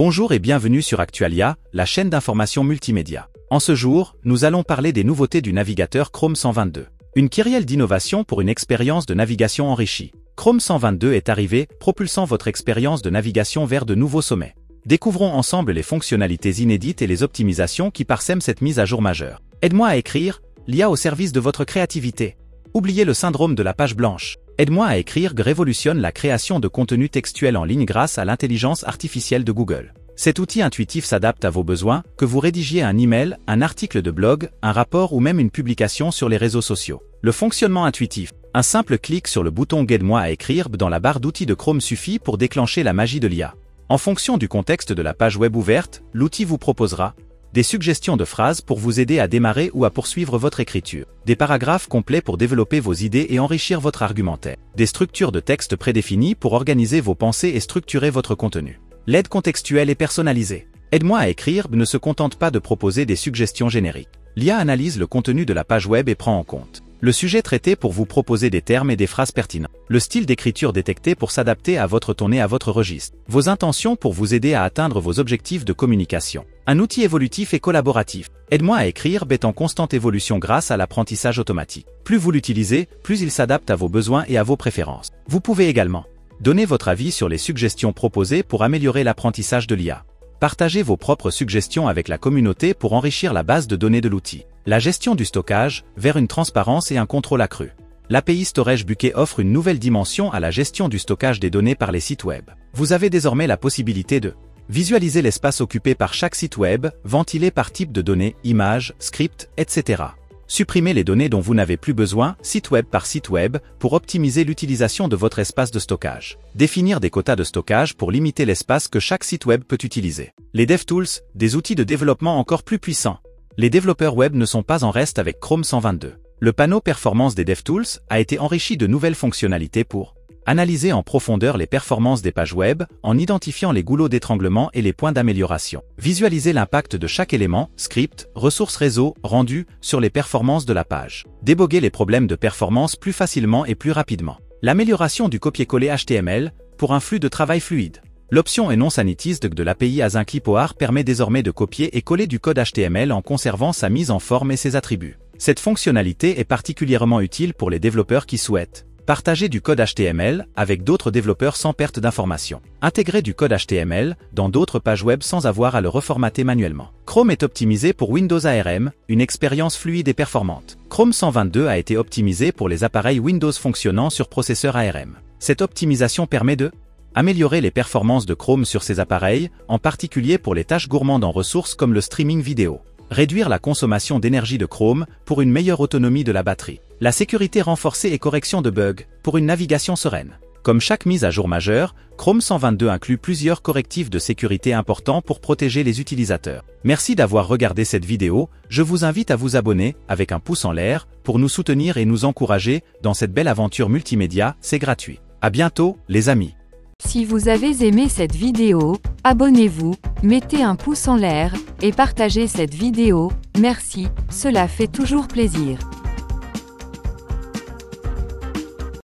Bonjour et bienvenue sur Actualia, la chaîne d'information multimédia. En ce jour, nous allons parler des nouveautés du navigateur Chrome 122. Une kyrielle d'innovation pour une expérience de navigation enrichie. Chrome 122 est arrivé, propulsant votre expérience de navigation vers de nouveaux sommets. Découvrons ensemble les fonctionnalités inédites et les optimisations qui parsèment cette mise à jour majeure. Aide-moi à écrire, l'IA au service de votre créativité. Oubliez le syndrome de la page blanche. Aide-moi à écrire révolutionne la création de contenu textuel en ligne grâce à l'intelligence artificielle de Google. Cet outil intuitif s'adapte à vos besoins, que vous rédigiez un email, un article de blog, un rapport ou même une publication sur les réseaux sociaux. Le fonctionnement intuitif. Un simple clic sur le bouton Aide-moi à écrire dans la barre d'outils de Chrome suffit pour déclencher la magie de l'IA. En fonction du contexte de la page web ouverte, l'outil vous proposera des suggestions de phrases pour vous aider à démarrer ou à poursuivre votre écriture, des paragraphes complets pour développer vos idées et enrichir votre argumentaire, des structures de texte prédéfinies pour organiser vos pensées et structurer votre contenu. L'aide contextuelle et personnalisée. Aide-moi à écrire ne se contente pas de proposer des suggestions génériques. L'IA analyse le contenu de la page web et prend en compte le sujet traité pour vous proposer des termes et des phrases pertinents, le style d'écriture détecté pour s'adapter à votre ton et à votre registre, vos intentions pour vous aider à atteindre vos objectifs de communication. Un outil évolutif et collaboratif. Aide-moi à écrire est en constante évolution grâce à l'apprentissage automatique. Plus vous l'utilisez, plus il s'adapte à vos besoins et à vos préférences. Vous pouvez également donner votre avis sur les suggestions proposées pour améliorer l'apprentissage de l'IA. Partagez vos propres suggestions avec la communauté pour enrichir la base de données de l'outil. La gestion du stockage, vers une transparence et un contrôle accru. L'API Storage Bucket offre une nouvelle dimension à la gestion du stockage des données par les sites web. Vous avez désormais la possibilité de visualiser l'espace occupé par chaque site web, ventilé par type de données, images, scripts, etc. Supprimez les données dont vous n'avez plus besoin, site web par site web, pour optimiser l'utilisation de votre espace de stockage. Définir des quotas de stockage pour limiter l'espace que chaque site web peut utiliser. Les DevTools, des outils de développement encore plus puissants. Les développeurs web ne sont pas en reste avec Chrome 122. Le panneau performance des DevTools a été enrichi de nouvelles fonctionnalités pour analyser en profondeur les performances des pages web, en identifiant les goulots d'étranglement et les points d'amélioration. Visualiser l'impact de chaque élément, script, ressources réseau, rendu, sur les performances de la page. Déboguer les problèmes de performance plus facilement et plus rapidement. L'amélioration du copier-coller HTML, pour un flux de travail fluide. L'option Enonce Sanitized de l'API AsyncLipoar permet désormais de copier et coller du code HTML en conservant sa mise en forme et ses attributs. Cette fonctionnalité est particulièrement utile pour les développeurs qui souhaitent partager du code HTML avec d'autres développeurs sans perte d'informations. Intégrer du code HTML dans d'autres pages web sans avoir à le reformater manuellement. Chrome est optimisé pour Windows ARM, une expérience fluide et performante. Chrome 122 a été optimisé pour les appareils Windows fonctionnant sur processeur ARM. Cette optimisation permet de améliorer les performances de Chrome sur ces appareils, en particulier pour les tâches gourmandes en ressources comme le streaming vidéo. Réduire la consommation d'énergie de Chrome pour une meilleure autonomie de la batterie. La sécurité renforcée et correction de bugs pour une navigation sereine. Comme chaque mise à jour majeure, Chrome 122 inclut plusieurs correctifs de sécurité importants pour protéger les utilisateurs. Merci d'avoir regardé cette vidéo, je vous invite à vous abonner avec un pouce en l'air pour nous soutenir et nous encourager dans cette belle aventure multimédia, c'est gratuit. À bientôt, les amis. Si vous avez aimé cette vidéo, abonnez-vous, mettez un pouce en l'air, et partagez cette vidéo, merci, cela fait toujours plaisir.